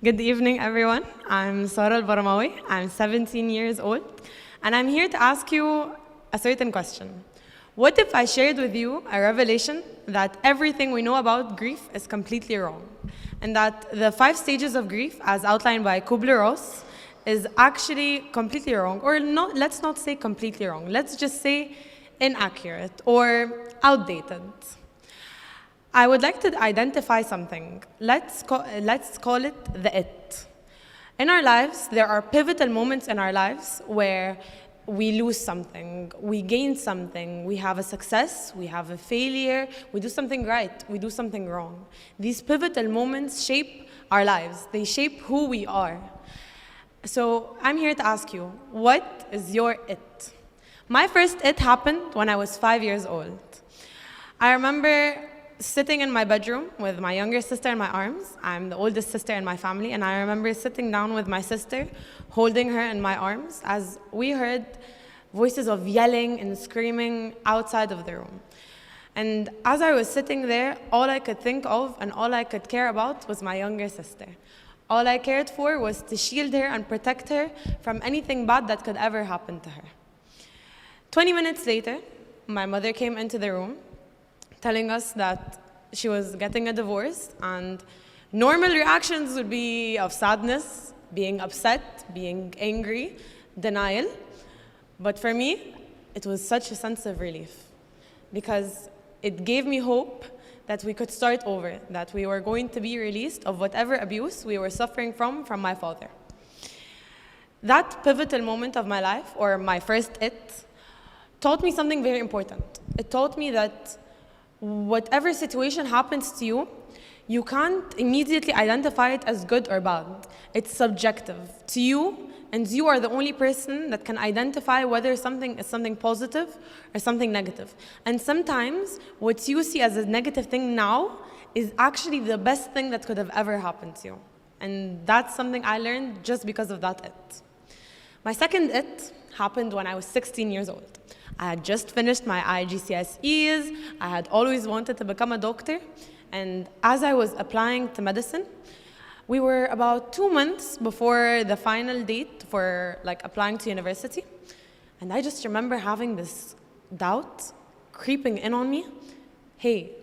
Good evening, everyone. I'm Sara Baramawy. I'm 17 years old, and I'm here to ask you a certain question. What if I shared with you a revelation that everything we know about grief is completely wrong, and that the 5 stages of grief, as outlined by Kubler-Ross, is actually completely wrong, or not? Let's not say completely wrong. Let's just say inaccurate or outdated. I would like to identify something. Let's call it the it. In our lives, there are pivotal moments in our lives where we lose something, we gain something, we have a success, we have a failure, we do something right, we do something wrong. These pivotal moments shape our lives. They shape who we are. So I'm here to ask you, what is your it? My first it happened when I was 5 years old. I remember sitting in my bedroom with my younger sister in my arms. I'm the oldest sister in my family, and I remember sitting down with my sister, holding her in my arms, as we heard voices of yelling and screaming outside of the room. And as I was sitting there, all I could think of and all I could care about was my younger sister. All I cared for was to shield her and protect her from anything bad that could ever happen to her. 20 minutes later, my mother came into the room, telling us that she was getting a divorce, and normal reactions would be of sadness, being upset, being angry, denial. But for me, it was such a sense of relief, because it gave me hope that we could start over, that we were going to be released of whatever abuse we were suffering from my father. That pivotal moment of my life, or my first it, taught me something very important. It taught me that whatever situation happens to you, you can't immediately identify it as good or bad. It's subjective to you, and you are the only person that can identify whether something is something positive or something negative. And sometimes what you see as a negative thing now is actually the best thing that could have ever happened to you. And that's something I learned just because of that it. My second it happened when I was 16 years old. I had just finished my IGCSEs. I had always wanted to become a doctor. And as I was applying to medicine, we were about 2 months before the final date for applying to university. And I just remember having this doubt creeping in on me. Hey,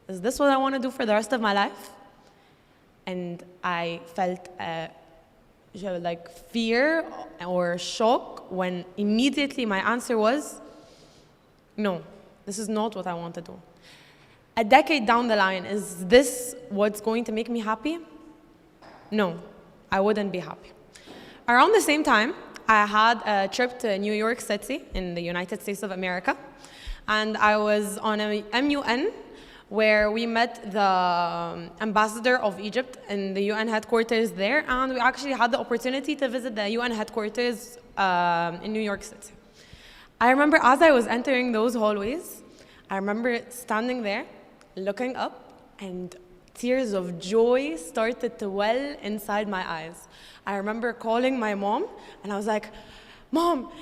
is this what I want to do for the rest of my life? And I felt fear or shock when immediately my answer was, no, this is not what I want to do. A decade down the line, is this what's going to make me happy? No, I wouldn't be happy. Around the same time, I had a trip to New York City in the United States of America, and I was on a MUN where we met the ambassador of Egypt in the UN headquarters there, and we actually had the opportunity to visit the UN headquarters in New York City. I remember as I was entering those hallways, I remember standing there, looking up, and tears of joy started to well inside my eyes. I remember calling my mom, and I was like, Mom,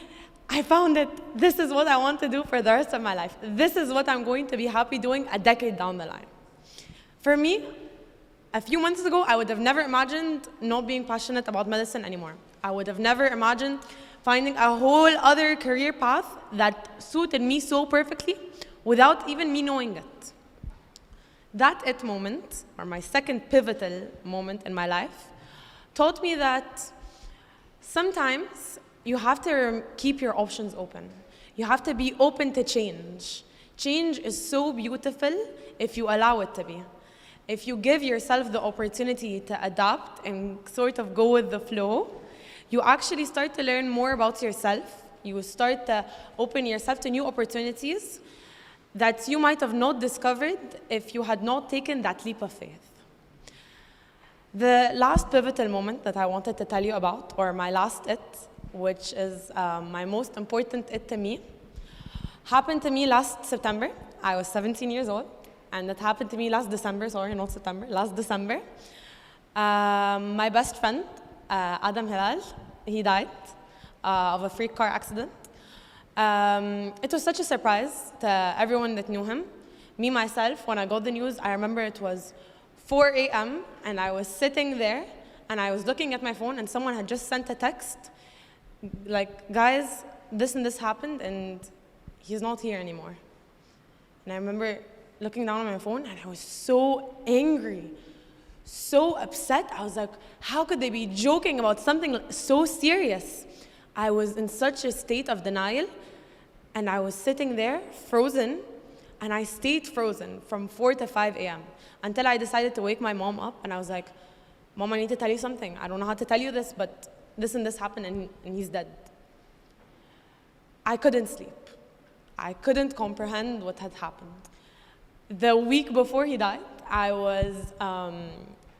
I found it. This is what I want to do for the rest of my life. This is what I'm going to be happy doing a decade down the line. For me, a few months ago, I would have never imagined not being passionate about medicine anymore. I would have never imagined finding a whole other career path that suited me so perfectly without even me knowing it. That it moment, or my second pivotal moment in my life, taught me that sometimes you have to keep your options open. You have to be open to change. Change is so beautiful if you allow it to be. If you give yourself the opportunity to adapt and sort of go with the flow, you actually start to learn more about yourself. You start to open yourself to new opportunities that you might have not discovered if you had not taken that leap of faith. The last pivotal moment that I wanted to tell you about, or my last it, which is my most important it to me, happened to me last September. I was 17 years old, and it happened to me last December, last December. My best friend, Adam Hilal, he died of a freak car accident. It was such a surprise to everyone that knew him. Me, myself, when I got the news, I remember it was 4 a.m. and I was sitting there and I was looking at my phone, and someone had just sent a text, like, guys, this and this happened, and he's not here anymore. And I remember looking down on my phone, and I was so angry, so upset. I was like, how could they be joking about something so serious? I was in such a state of denial, and I was sitting there, frozen, and I stayed frozen from 4 to 5 a.m. until I decided to wake my mom up, and I was like, Mom, I need to tell you something. I don't know how to tell you this, but this and this happened, and he's dead. I couldn't sleep. I couldn't comprehend what had happened. The week before he died, I was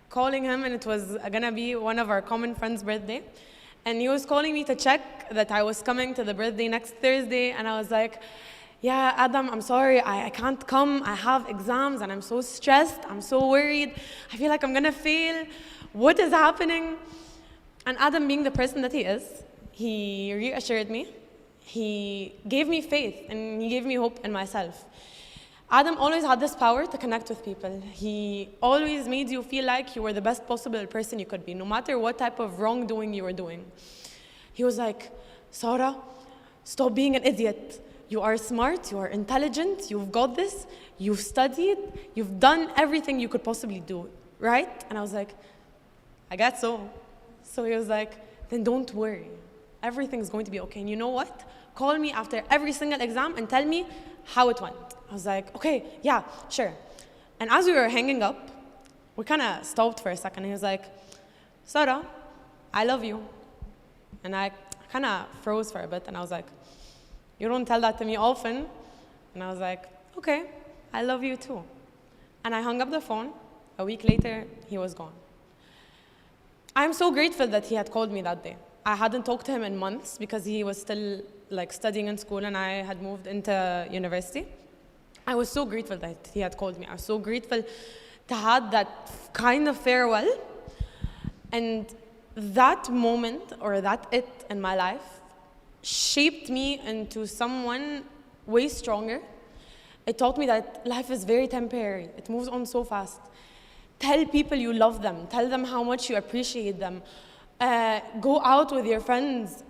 calling him, and it was gonna be one of our common friends' birthday. And he was calling me to check that I was coming to the birthday next Thursday, and I was like, yeah, Adam, I'm sorry, I can't come. I have exams, and I'm so stressed. I'm so worried. I feel like I'm gonna fail. What is happening? And Adam, being the person that he is, he reassured me. He gave me faith, and he gave me hope in myself. Adam always had this power to connect with people. He always made you feel like you were the best possible person you could be, no matter what type of wrongdoing you were doing. He was like, Sara, stop being an idiot. You are smart, you are intelligent, you've got this, you've studied, you've done everything you could possibly do, right? And I was like, I guess so. So he was like, then don't worry. Everything's going to be okay. And you know what? Call me after every single exam and tell me how it went. I was like, okay, yeah, sure. And as we were hanging up, we kind of stopped for a second. He was like, Sara, I love you. And I kind of froze for a bit, and I was like, you don't tell that to me often. And I was like, okay, I love you too. And I hung up the phone. A week later, he was gone. I'm so grateful that he had called me that day. I hadn't talked to him in months because he was still like studying in school, and I had moved into university. I was so grateful that he had called me. I was so grateful to have that kind of farewell. And that moment, or that it in my life, shaped me into someone way stronger. It taught me that life is very temporary. It moves on so fast. Tell people you love them. Tell them how much you appreciate them. Go out with your friends.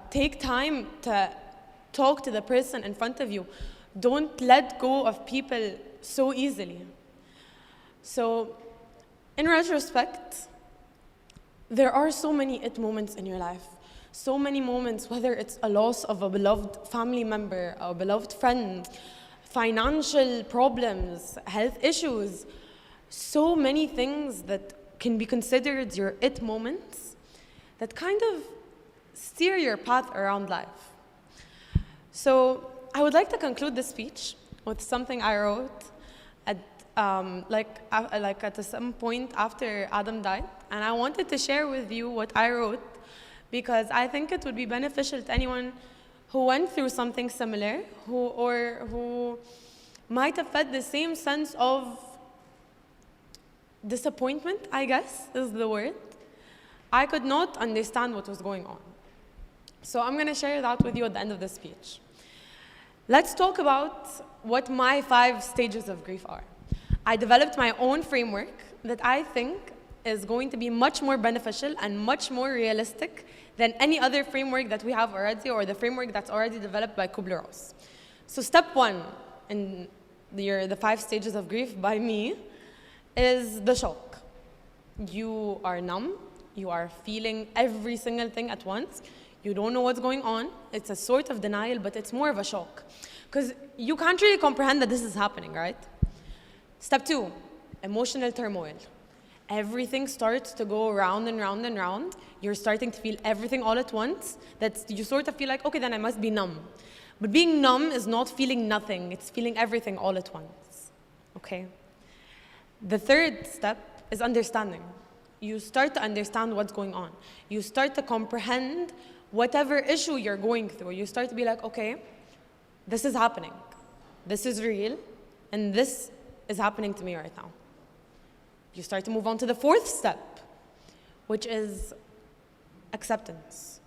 Take time to talk to the person in front of you. Don't let go of people so easily. So, in retrospect, there are so many it moments in your life. So many moments, whether it's a loss of a beloved family member, a beloved friend, financial problems, health issues, so many things that can be considered your it moments that kind of steer your path around life. So I would like to conclude this speech with something I wrote at some point after Adam died, and I wanted to share with you what I wrote because I think it would be beneficial to anyone who went through something similar, who might have felt the same sense of disappointment, I guess is the word. I could not understand what was going on. So I'm going to share that with you at the end of this speech. Let's talk about what my 5 stages of grief are. I developed my own framework that I think is going to be much more beneficial and much more realistic than any other framework that we have already, or the framework that's already developed by Kubler-Ross. So step 1 in the 5 stages of grief by me is the shock. You are numb. You are feeling every single thing at once. You don't know what's going on. It's a sort of denial, but it's more of a shock. Because you can't really comprehend that this is happening, right? Step 2, emotional turmoil. Everything starts to go round and round and round. You're starting to feel everything all at once. That you sort of feel like, okay, then I must be numb. But being numb is not feeling nothing. It's feeling everything all at once, okay? The 3rd step is understanding. You start to understand what's going on. You start to comprehend whatever issue you're going through. You start to be like, okay, this is happening. This is real, and this is happening to me right now. You start to move on to the 4th step, which is acceptance.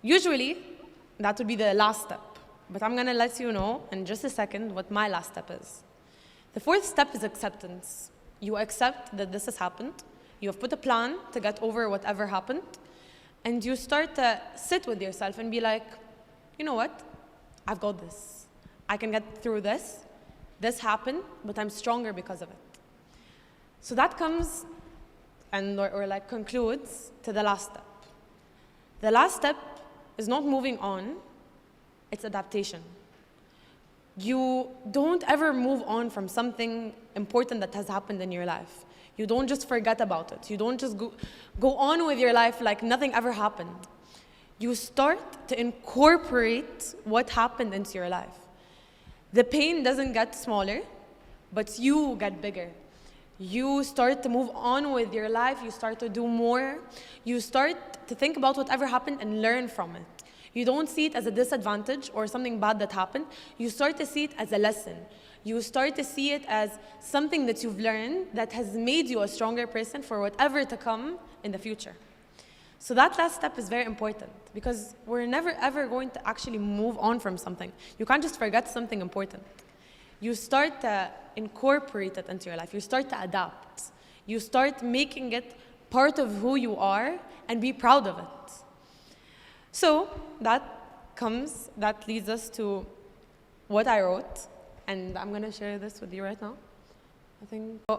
Usually, that would be the last step, but I'm gonna let you know in just a second what my last step is. The 4th step is acceptance. You accept that this has happened. You have put a plan to get over whatever happened, and you start to sit with yourself and be like, you know what? I've got this. I can get through this. This happened, but I'm stronger because of it. So that comes or like concludes to the last step. The last step is not moving on, it's adaptation. You don't ever move on from something important that has happened in your life. You don't just forget about it. You don't just go on with your life like nothing ever happened. You start to incorporate what happened into your life. The pain doesn't get smaller, but you get bigger. You start to move on with your life. You start to do more. You start to think about whatever happened and learn from it. You don't see it as a disadvantage or something bad that happened. You start to see it as a lesson. You start to see it as something that you've learned that has made you a stronger person for whatever to come in the future. So that last step is very important because we're never ever going to actually move on from something. You can't just forget something important. You start to incorporate it into your life. You start to adapt. You start making it part of who you are and be proud of it. So that leads us to what I wrote, and I'm going to share this with you right now.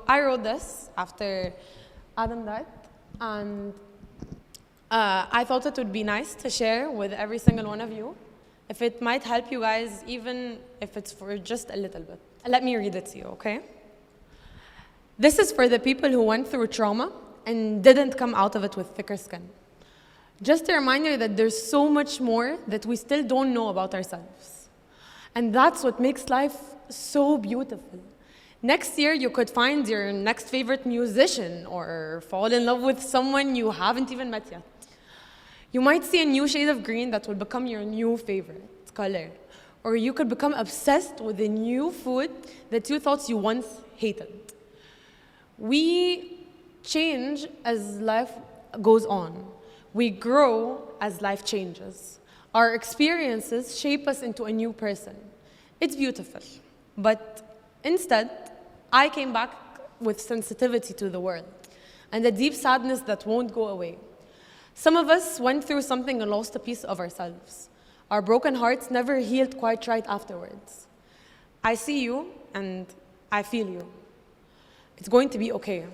I wrote this after Adam died, and I thought it would be nice to share with every single one of you, if it might help you guys, even if it's for just a little bit. Let me read it to you, okay? This is for the people who went through trauma and didn't come out of it with thicker skin. Just a reminder that there's so much more that we still don't know about ourselves. And that's what makes life so beautiful. Next year, you could find your next favorite musician or fall in love with someone you haven't even met yet. You might see a new shade of green that will become your new favorite color. Or you could become obsessed with a new food that you thought you once hated. We change as life goes on. We grow as life changes. Our experiences shape us into a new person. It's beautiful. But instead, I came back with sensitivity to the world and a deep sadness that won't go away. Some of us went through something and lost a piece of ourselves. Our broken hearts never healed quite right afterwards. I see you and I feel you. It's going to be okay.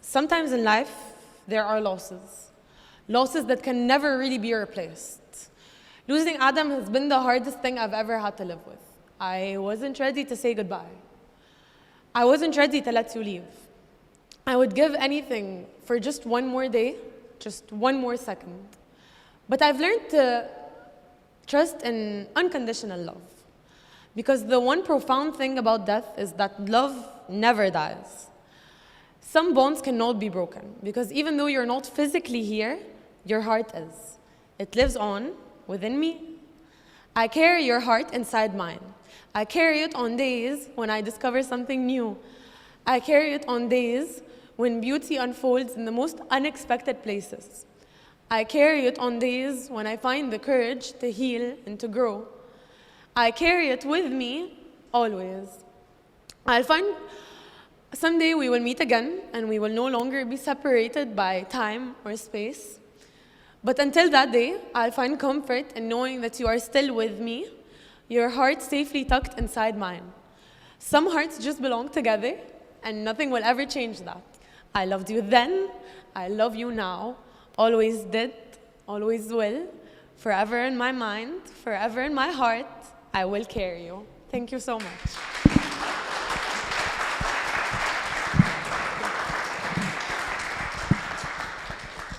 Sometimes in life, there are losses. Losses that can never really be replaced. Losing Adam has been the hardest thing I've ever had to live with. I wasn't ready to say goodbye. I wasn't ready to let you leave. I would give anything for just one more day, just one more second. But I've learned to trust in unconditional love. Because the one profound thing about death is that love never dies. Some bonds cannot be broken, because even though you're not physically here, your heart is. It lives on within me. I carry your heart inside mine. I carry it on days when I discover something new. I carry it on days when beauty unfolds in the most unexpected places. I carry it on days when I find the courage to heal and to grow. I carry it with me always. I'll find someday we will meet again and we will no longer be separated by time or space. But until that day, I'll find comfort in knowing that you are still with me, your heart safely tucked inside mine. Some hearts just belong together and nothing will ever change that. I loved you then, I love you now, always did, always will, forever in my mind, forever in my heart, I will carry you. Thank you so much.